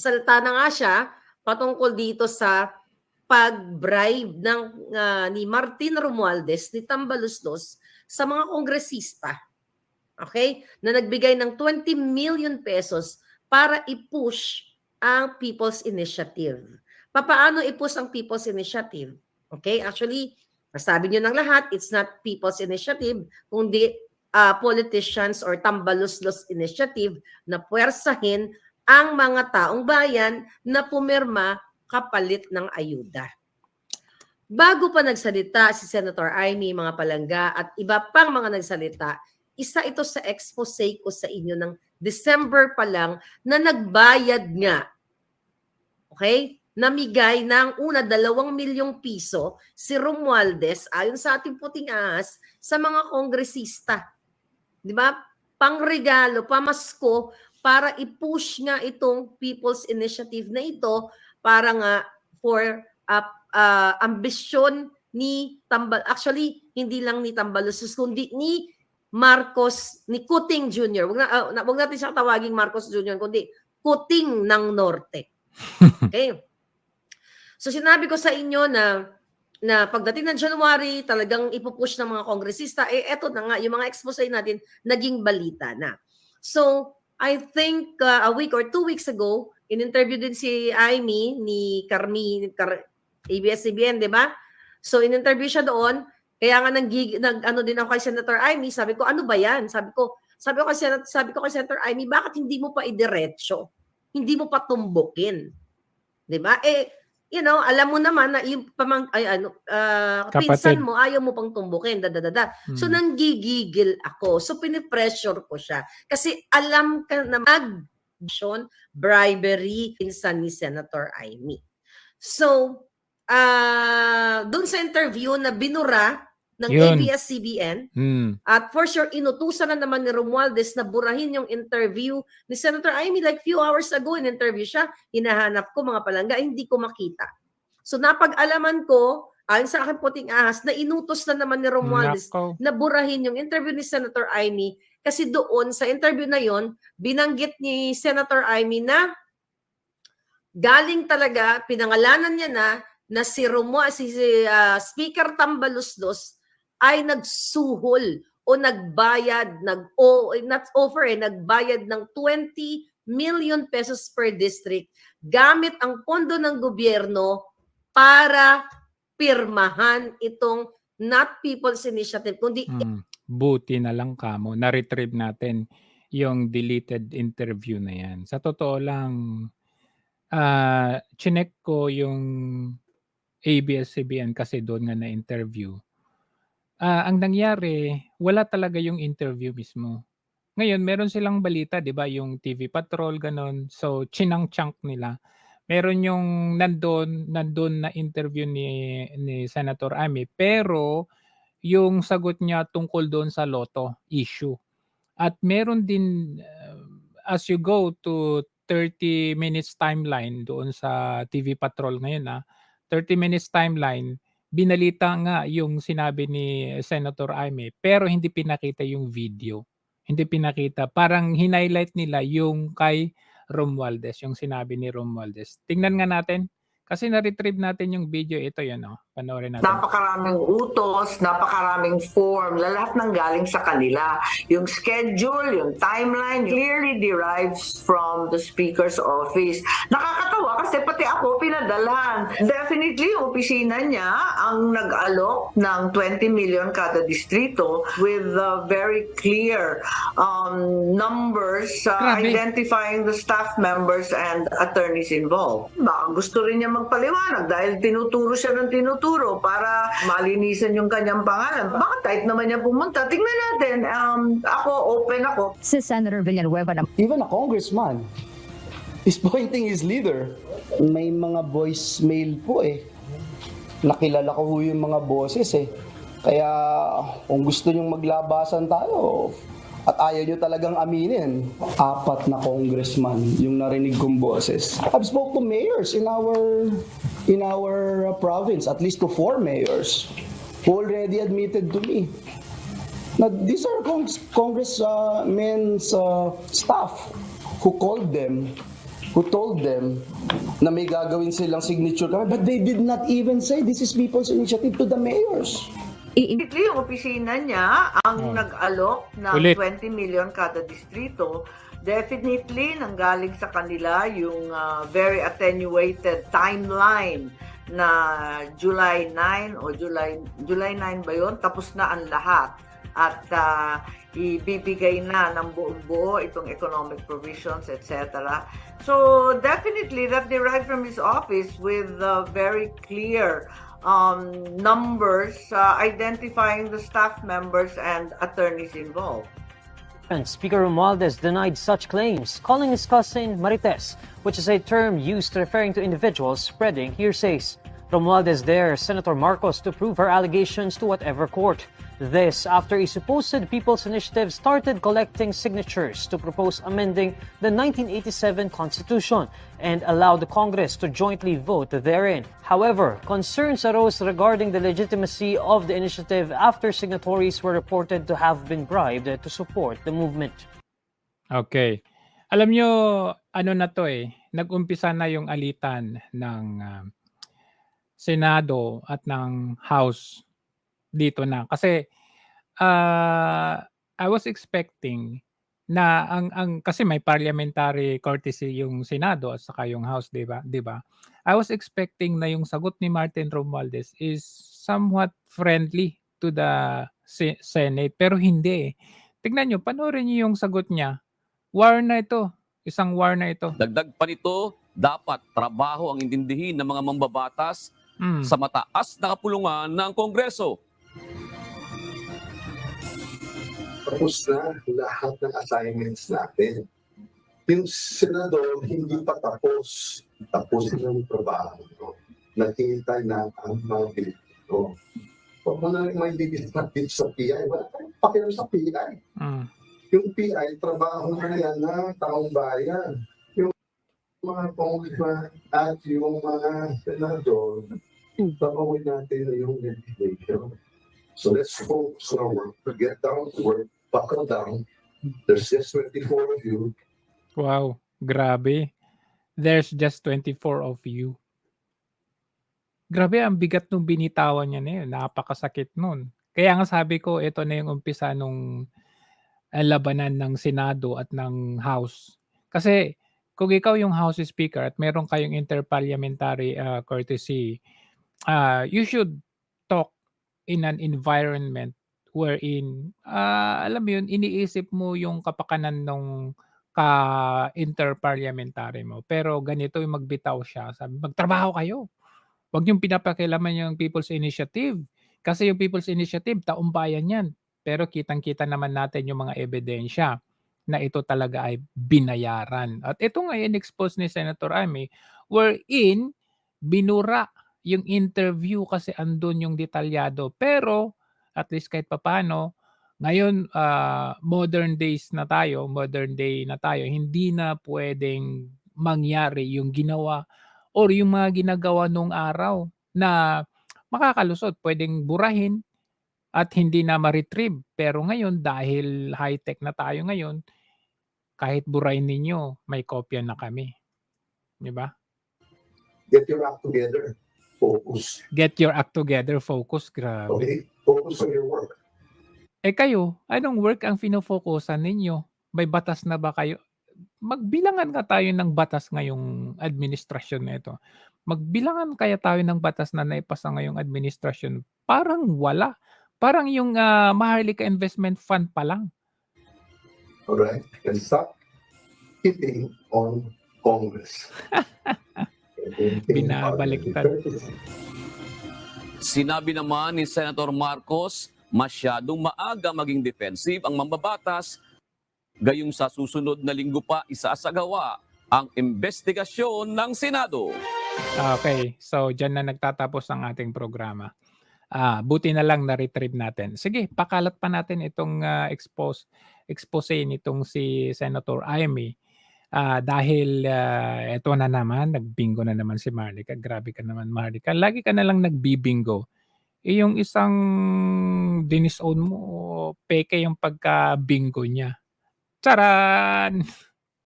nagsalita na nga siya patungkol dito sa pag-bribe ni Martin Romualdez, ni Tambaluslos, sa mga kongresista. Okay? Na nagbigay ng 20 million pesos para i-push ang People's Initiative. Paano i-push ang People's Initiative? Okay? Actually, nasabi nyo ng lahat, it's not People's Initiative, kundi politicians or Tambaluslos Initiative na puwersahin ang mga taong bayan na pumirma kapalit ng ayuda. Bago pa nagsalita si Senator Amy, mga palangga, at iba pang mga nagsalita, isa ito sa expose ko sa inyo ng December pa lang na nagbayad nga. Okay? Namigay ng una 2 milyong piso si Romualdez ayon sa ating puting ahas sa mga kongresista. 'Di ba? Pangregalo, pamasko para i-push nga itong People's Initiative na ito para nga for ambisyon ni actually hindi lang ni Tambaluslos kundi ni Marcos, ni Kuting Jr. Wag natin siya tawaging Marcos Jr. kundi Kuting ng Norte. Okay? So sinabi ko sa inyo na pagdating ng January, talagang ipupush ng mga kongresista, eto na nga, yung mga expose natin, naging balita na. So, I think a week or 2 weeks ago, in-interview din si Amy ni ABS-CBN, di ba? So, in-interview siya doon, kaya nga ano din ako kay Senator Amy, sabi ko, ano ba yan? Sabi ko kay Senator Amy, bakit hindi mo pa idiretso? Hindi mo pa tumbukin? Di ba? Alam mo naman na yung pinsan mo, ayaw mo pang tumbukin, So, nanggigigil ako. So, pinipressure ko siya. Kasi alam ka na bribery pinsan ni Senator Amy. So, dun sa interview na binura ng ABS-CBN, at for sure, inutusan na naman ni Romualdez na burahin yung interview ni Senator Amy. Like few hours ago, in-interview siya, hinahanap ko mga palangga, hindi ko makita. So napag-alaman ko, ayon sa aking puting ahas, na inutos na naman ni Romualdez na burahin yung interview ni Senator Amy kasi doon sa interview na yon binanggit ni Senator Amy na galing talaga, pinangalanan niya na si Speaker Tambaluslos ay nagsuhol o nagbayad, nagbayad ng 20 million pesos per district gamit ang pondo ng gobyerno para pirmahan itong not People's Initiative, kundi buti na lang kamo, na-retrieve natin yung deleted interview na yan. Sa totoo lang, chinek ko yung ABS-CBN kasi doon nga na-interview. Ang nangyari, wala talaga yung interview mismo. Ngayon, meron silang balita, di ba? Yung TV Patrol, ganon. So, chinang-chunk nila. Meron yung nandun na interview ni Senator Amy. Pero, yung sagot niya tungkol doon sa Lotto issue. At meron din, as you go to 30 minutes timeline doon sa TV Patrol ngayon, 30 minutes timeline, binalita nga yung sinabi ni Senator Amy, pero hindi pinakita yung video. Hindi pinakita. Parang hinighlight nila yung kay Romualdez, yung sinabi ni Romualdez. Tingnan nga natin. Kasi na-retrieve natin yung video. Ito yan, panoorin natin. Napakaraming utos, napakaraming form, lahat ng galing sa kanila. Yung schedule, yung timeline, clearly derives from the Speaker's office. Nakakatawa kasi pati ako pinadalhan. Definitely, yung opisina niya ang nag-alok ng 20 million kada distrito with very clear numbers identifying the staff members and attorneys involved. Baka gusto rin niya magpaliwanag dahil tinuturo siya ng tinuturo para malinisan yung kanyang pangalan. Bakit type naman niya pumunta? Tingnan natin. Open ako. Si Senator Villanueva na even a congressman is pointing his leader. May mga voicemail po Nakilala ko yung mga boses Kaya kung gusto nyong maglabasan tayo at ayaw nyo talagang aminin, 4 na congressman yung narinig kong boses. I've spoke to mayors in our province, at least to 4 mayors who already admitted to me. Now, these are congressmen's staff who called them who told them na may gagawin silang signature card, but they did not even say this is people's initiative to the mayors. Immediately, yung opisina niya ang nag-alok ng Ulit. 20 million kada distrito. Definitely, nanggaling sa kanila yung very attenuated timeline na July 9 o July 9 ba yun? Tapos na ang lahat. At ibibigay na ng buong-buo itong economic provisions, etc. So definitely that derived from his office with very clear numbers identifying the staff members and attorneys involved. And Speaker Romualdez denied such claims, calling his cousin Marites, which is a term used referring to individuals spreading hearsays. Romualdez dares Senator Marcos to prove her allegations to whatever court. This after a supposed People's Initiative started collecting signatures to propose amending the 1987 Constitution and allow the Congress to jointly vote therein. However, concerns arose regarding the legitimacy of the initiative after signatories were reported to have been bribed to support the movement. Okay. Alam nyo, ano na to nag-umpisa na yung alitan ng Senado at ng House dito na. Kasi I was expecting na kasi may parliamentary courtesy yung Senado at saka yung House, 'di ba? I was expecting na yung sagot ni Martin Romualdez is somewhat friendly to the Senate, pero hindi. Tignan niyo, panoorin niyo yung sagot niya. War na ito. Isang war na ito. Dagdag pa nito, dapat trabaho ang intindihin ng mga mambabatas sa mataas na kapulungan ng Kongreso. Tapos na lahat ng assignments natin. Yung senador hindi pa tapos yung trabaho. Naghihintay na ang mga bilito. Pag may bibigyan natin sa PI, wala tayong pakialam sa PI. Yung PI, trabaho na yan ng taong bayan. Yung mga congressman at yung mga senador, gagawin natin yung legislation. So let's focus on our work, to get down to work, buckle down. There's just 24 of you. Wow, grabe. There's just 24 of you. Grabe, ang bigat nung binitawan niya na yun. Napakasakit nun. Kaya nga sabi ko, ito na yung umpisa nung labanan ng Senado at ng House. Kasi kung ikaw yung House Speaker at meron kayong interparliamentary courtesy, you should talk in an environment wherein, alam mo yun, iniisip mo yung kapakanan ng ka-interparliamentary mo. Pero ganito yung magbitaw siya. Sabi, magtrabaho kayo. Huwag niyong pinapakialaman yung People's Initiative. Kasi yung People's Initiative, taong bayan yan. Pero kitang-kita naman natin yung mga ebidensya na ito talaga ay binayaran. At ito nga in-expose ni Senator Amy, wherein binura yung interview kasi andun yung detalyado. Pero at least kahit papano, ngayon modern day na tayo, hindi na pwedeng mangyari yung ginawa or yung mga ginagawa nung araw na makakalusot, pwedeng burahin at hindi na ma-retrieve. Pero ngayon, dahil high-tech na tayo ngayon, kahit burahin ninyo, may kopya na kami. Di ba? Get your act together. Focus. Get your act together, focus. Grabe. Okay? Focus on your work. Kayo, anong work ang fino-focusan ninyo? May batas na ba kayo? Magbilangan ka tayo ng batas ngayong administrasyon na ito. Magbilangan kaya tayo ng batas na naipasa ngayong administrasyon. Parang wala. Parang yung Maharlika Investment Fund pa lang. Alright? And stop hitting on Congress. Binabaliktad. Sinabi naman ni Senator Marcos, masyadong maaga maging defensive ang mambabatas. Gayong sa susunod na linggo pa isasagawa ang investigasyon ng Senado. Okay, so dyan na nagtatapos ang ating programa. Buti na lang na-retrieve natin. Sige, pakalat pa natin itong expose nitong si Senator Amy. Dahil eto na naman, nagbingo na naman si Marlica. Grabe ka naman, Marlica. Lagi ka na lang nagbibingo. Yung isang dinis-own mo, peke yung pagka-bingo niya. Charan!